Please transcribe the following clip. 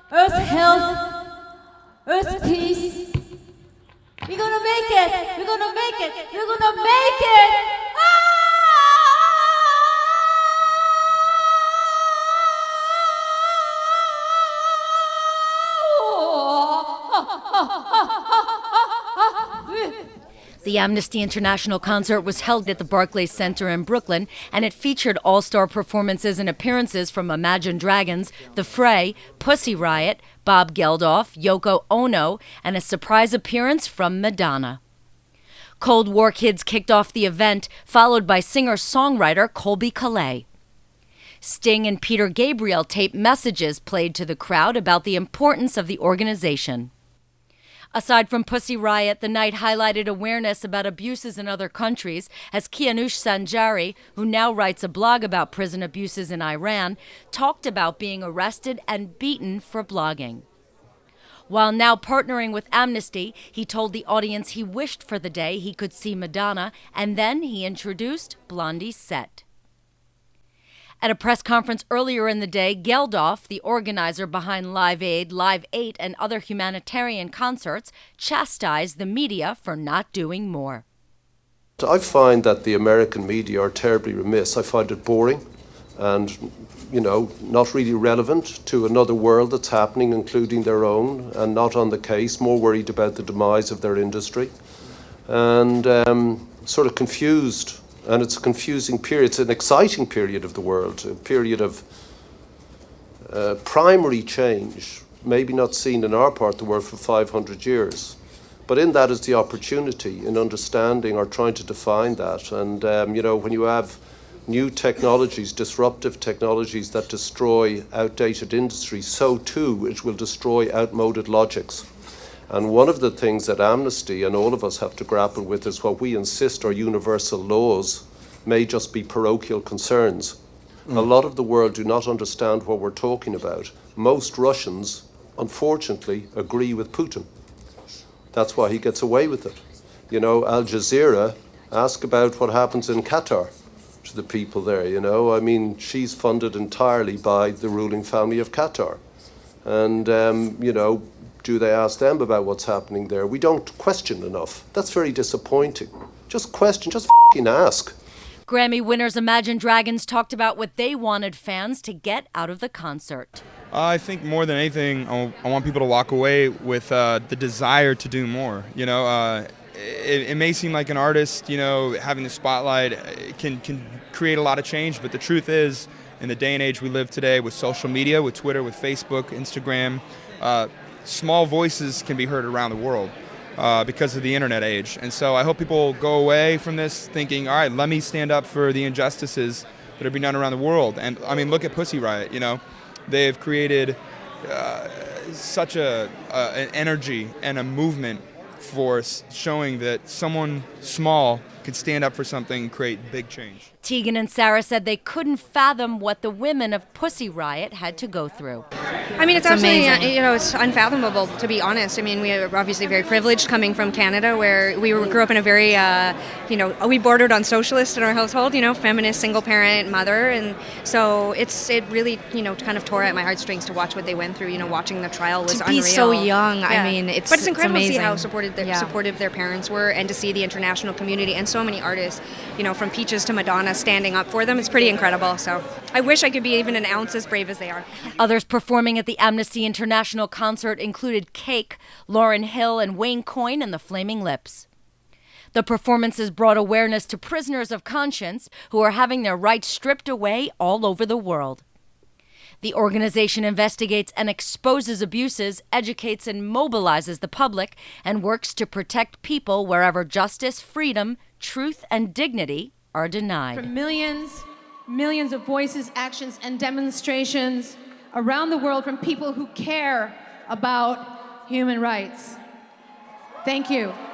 Earth health, Earth peace. We're gonna make it. We're gonna make it. We're gonna make it. The Amnesty International concert was held at the Barclays Center in Brooklyn, and it featured all-star performances and appearances from Imagine Dragons, The Fray, Pussy Riot, Bob Geldolf, Yoko Ono, and a surprise appearance from Madonna. Cold War Kids kicked off the event, followed by singer-songwriter Colby Calais. Sting and Peter Gabriel taped messages played to the crowd about the importance of the organization. Aside from Pussy Riot, the night highlighted awareness about abuses in other countries as Kianush Sanjari, who now writes a blog about prison abuses in Iran, talked about being arrested and beaten for blogging. While now partnering with Amnesty, he told the audience he wished for the day he could see Madonna, and then he introduced Blondie's set. At a press conference earlier in the day, Geldolf, the organizer behind Live Aid, Live 8, and other humanitarian concerts, chastised the media for not doing more. I find that the American media are terribly remiss. I find it boring and, not really relevant to another world that's happening, including their own, and not on the case, more worried about the demise of their industry, and sort of confused. And it's a confusing period. It's an exciting period of the world, a period of primary change, maybe not seen in our part of the world for 500 years. But in that is the opportunity in understanding or trying to define that. And, when you have new technologies, disruptive technologies that destroy outdated industries, so too it will destroy outmoded logics. And one of the things that Amnesty and all of us have to grapple with is what we insist are universal laws may just be parochial concerns. A lot of the world do not understand what we're talking about. Most Russians, unfortunately, agree with Putin. That's why he gets away with it. Al Jazeera, ask about what happens in Qatar to the people there, she's funded entirely by the ruling family of Qatar. And, do they ask them about what's happening there? We don't question enough. That's very disappointing. Just question, just f***ing ask. Grammy winners Imagine Dragons talked about what they wanted fans to get out of the concert. I think more than anything, I want people to walk away with the desire to do more. It may seem like an artist, having the spotlight can create a lot of change, but the truth is, in the day and age we live today with social media, with Twitter, with Facebook, Instagram, small voices can be heard around the world because of the internet age. And so I hope people go away from this thinking, all right, let me stand up for the injustices that are being done around the world. And look at Pussy Riot, they've created such an energy and a movement for showing that someone small could stand up for something and create big change. Tegan and Sara said they couldn't fathom what the women of Pussy Riot had to go through. It's absolutely, it's unfathomable, to be honest. We are obviously very privileged coming from Canada, where we grew up in a very, we bordered on socialist in our household, feminist, single-parent mother. And so it really, kind of tore at my heartstrings to watch what they went through. Watching the trial was unreal. To be so young, yeah. But it's incredible to see how supportive their parents were, and to see the international community and so many artists, from Peaches to Madonna, standing up for them. It's pretty incredible. So I wish I could be even an ounce as brave as they are. Others performing at the Amnesty International concert included Cake, Lauryn Hill, and Wayne Coyne and the Flaming Lips. The performances brought awareness to prisoners of conscience who are having their rights stripped away all over the world. The organization investigates and exposes abuses, educates and mobilizes the public, and works to protect people wherever justice, freedom, truth, and dignity are denied. For millions of voices, actions, and demonstrations around the world from people who care about human rights. Thank you.